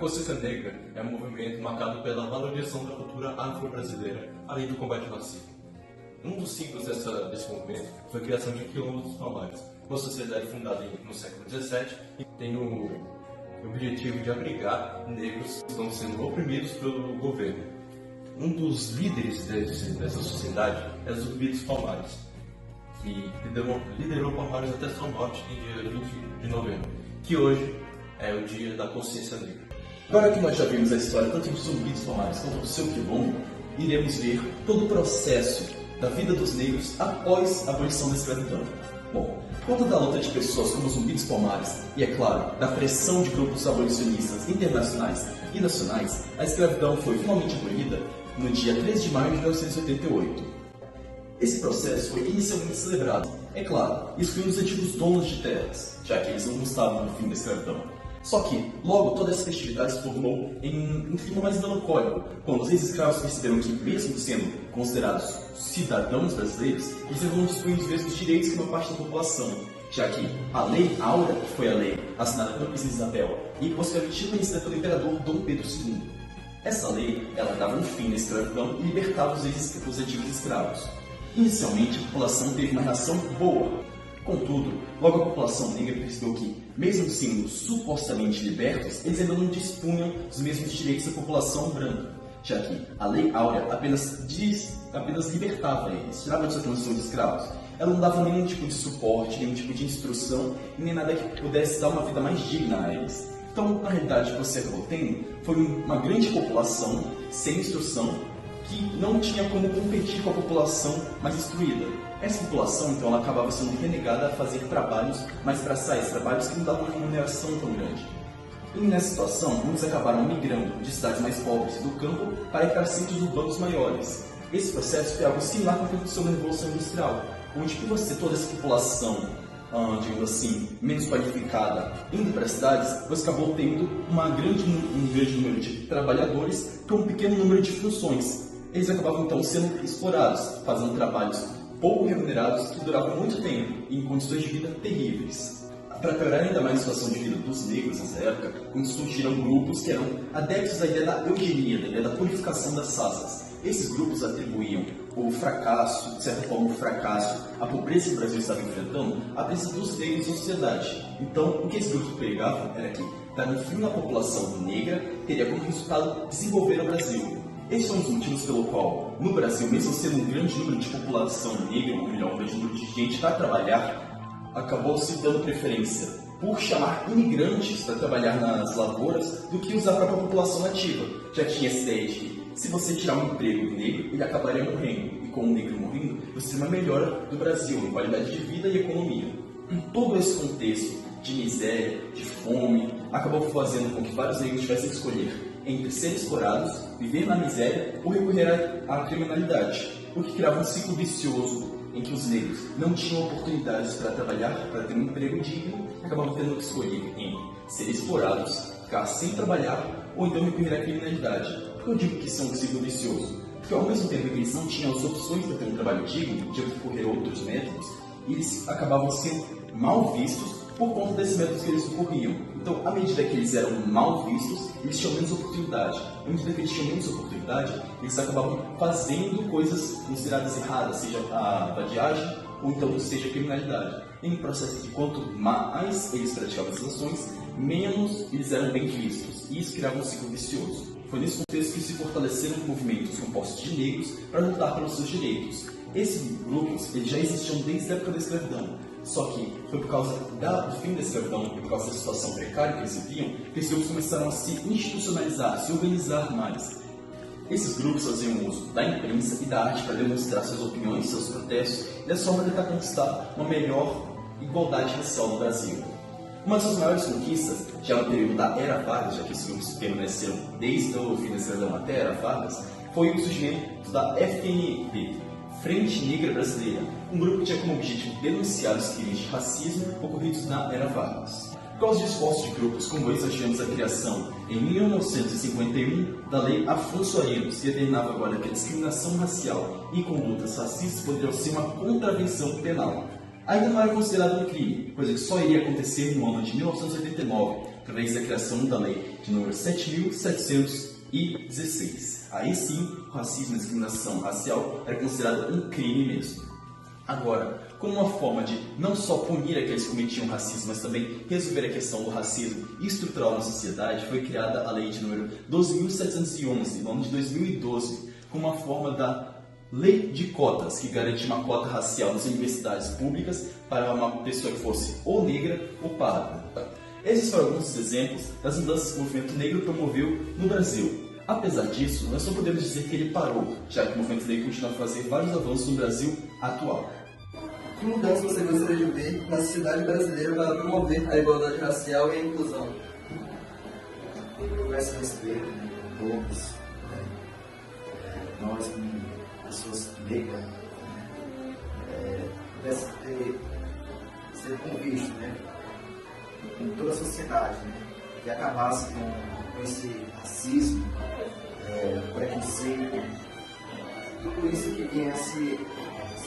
Consciência Negra é um movimento marcado pela valorização da cultura afro-brasileira, além do combate ao racismo. Um dos símbolos desse movimento foi a criação de Quilombo dos Palmares, uma sociedade fundada no século XVII e tem o objetivo de abrigar negros que estão sendo oprimidos pelo governo. Um dos líderes dessa sociedade é Zumbi dos Palmares, que liderou Palmares até São Norte em dia 20 de novembro, que hoje é o dia da consciência negra. Agora que nós já vimos a história tanto do Zumbi dos Palmares quanto do seu quilombo, iremos ver todo o processo da vida dos negros após a abolição da escravidão. Bom, por conta da luta de pessoas como Zumbi dos Palmares e, é claro, da pressão de grupos abolicionistas internacionais e nacionais, a escravidão foi finalmente abolida no dia 13 de maio de 1988. Esse processo foi inicialmente celebrado, é claro, excluindo os antigos donos de terras, já que eles não gostavam do fim da escravidão. Só que, logo, toda essa festividade se tornou em um clima mais melancólico, quando os ex-escravos perceberam que, mesmo sendo considerados cidadãos brasileiros, eles não dispunham dos mesmos direitos que uma parte da população, já que a Lei Áurea, que foi a lei assinada pela Princesa Isabel e posteriormente reconhecida pelo Imperador Dom Pedro II, essa lei ela dava um fim na escravidão e libertava os antigos escravos. Inicialmente, a população teve uma reação boa. Contudo, logo a população negra percebeu que, mesmo sendo supostamente libertos, eles ainda não dispunham dos mesmos direitos da população branca, já que a Lei Áurea apenas libertava eles, tirava de sua condição de escravos. Ela não dava nenhum tipo de suporte, nenhum tipo de instrução e nem nada que pudesse dar uma vida mais digna a eles. Então, na realidade, o que você acabou tendo foi uma grande população sem instrução que não tinha como competir com a população mais instruída. Essa população, então, ela acabava sendo renegada a fazer trabalhos mais braçais, trabalhos que não davam uma remuneração tão grande. E nessa situação, muitos acabaram migrando de cidades mais pobres do campo para ir para centros urbanos maiores. Esse processo foi algo similar com o que aconteceu na Revolução Industrial, onde por você toda essa população, digamos assim, menos qualificada, indo para as cidades, você acabou tendo um grande número de trabalhadores com um pequeno número de funções. Eles acabavam então sendo explorados, fazendo trabalhos pouco remunerados que duravam muito tempo e em condições de vida terríveis. Para piorar ainda mais a situação de vida dos negros nessa época, surgiram grupos que eram adeptos à ideia da eugenia, da ideia da purificação das raças. Esses grupos atribuíam o fracasso, de certa forma o fracasso, a pobreza que o Brasil estava enfrentando, à presença dos negros na sociedade. Então, o que esses grupos pregavam era que, dar um fim na população negra, teria como resultado desenvolver o Brasil. Esses são os motivos pelo qual, no Brasil, mesmo sendo um grande número de população negra, um grande número de gente para trabalhar, acabou se dando preferência por chamar imigrantes para trabalhar nas lavouras do que usar a própria população nativa. Já tinha essa ideia de que, se você tirar um emprego do negro, ele acabaria morrendo. E com o negro morrendo, você tem uma melhora do Brasil em qualidade de vida e economia. Em todo esse contexto de miséria, de fome, acabou fazendo com que vários negros tivessem que escolher entre ser explorados, viver na miséria ou recorrer à criminalidade, o que criava um ciclo vicioso em que os negros não tinham oportunidades para trabalhar, para ter um emprego digno, e acabavam tendo que escolher entre ser explorados, ficar sem trabalhar ou então recorrer à criminalidade. Por que eu digo que isso é um ciclo vicioso? Porque ao mesmo tempo que eles não tinham as opções para ter um trabalho digno, tinham que recorrer a outros métodos, eles acabavam sendo mal vistos por conta desses métodos que eles recorriam. Então, à medida que eles eram mal vistos, eles tinham menos oportunidade. À medida que eles tinham menos oportunidade, eles acabavam fazendo coisas consideradas erradas, seja a vadiagem ou então seja a criminalidade. Em um processo de quanto mais eles praticavam essas ações, menos eles eram bem vistos. E isso criava um ciclo vicioso. Foi nesse contexto que se fortaleceram movimentos compostos de negros para lutar pelos seus direitos. Esses grupos eles já existiam desde a época da escravidão. Só que foi por causa do fim da escravidão e por causa da situação precária que eles viviam, que esses grupos começaram a se institucionalizar, se organizar mais. Esses grupos faziam uso da imprensa e da arte para demonstrar suas opiniões, seus protestos e dessa forma tentar conquistar uma melhor igualdade racial no Brasil. Uma das suas maiores conquistas, já no período da Era Vargas, já que esses grupos permaneceram desde o fim da escravidão até a Era Vargas, foi o surgimento da FNB, Frente Negra Brasileira, um grupo que tinha como objetivo denunciar os crimes de racismo ocorridos na Era Vargas. Por causa de esforços de grupos como esse, nós tivemos a criação, em 1951, da Lei Afonso Arinos, que determinava agora que a discriminação racial e condutas racistas poderiam ser uma contravenção penal. Ainda não era considerado um crime, coisa que só iria acontecer no ano de 1989, através da criação da lei de número 7.716. Aí sim, o racismo e a discriminação racial era considerado um crime mesmo. Agora, como uma forma de não só punir aqueles que cometiam racismo, mas também resolver a questão do racismo estrutural na sociedade, foi criada a lei de número 12.711, no ano de 2012, como uma forma da lei de cotas, que garante uma cota racial nas universidades públicas para uma pessoa que fosse ou negra ou parda. Esses foram alguns exemplos das mudanças que o movimento negro promoveu no Brasil. Apesar disso, nós não podemos dizer que ele parou, já que o movimento negro continua a fazer vários avanços no Brasil atual. Que mudança você gostaria de ver na sociedade brasileira para promover a igualdade racial e a inclusão? Esse respeito, né, todos, né, nós como pessoas negras, pudesse ser convisto, né, com toda a sociedade, né, e acabasse com esse racismo, preconceito, tudo isso que vinha a ser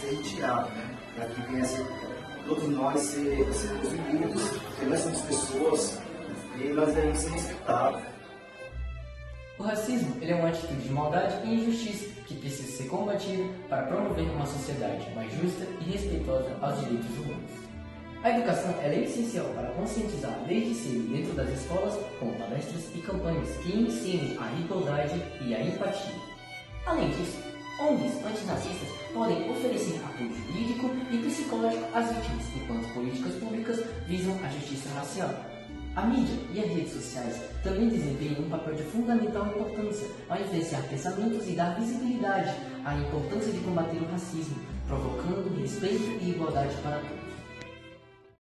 retirado, né, para que venha a ser, todos nós sermos unidos, porque nós somos pessoas e nós devemos ser respeitados. O racismo ele é uma atitude de maldade e injustiça que precisa ser combatida para promover uma sociedade mais justa e respeitosa aos direitos humanos. A educação ela é essencial para conscientizar desde cedo dentro das escolas com palestras e campanhas que ensinem a igualdade e a empatia. Além disso, ONGs antirracistas podem oferecer apoio jurídico e psicológico às vítimas, enquanto políticas públicas visam a justiça racial. A mídia e as redes sociais também desempenham um papel de fundamental importância ao influenciar pensamentos e dar visibilidade à importância de combater o racismo, provocando respeito e igualdade para todos.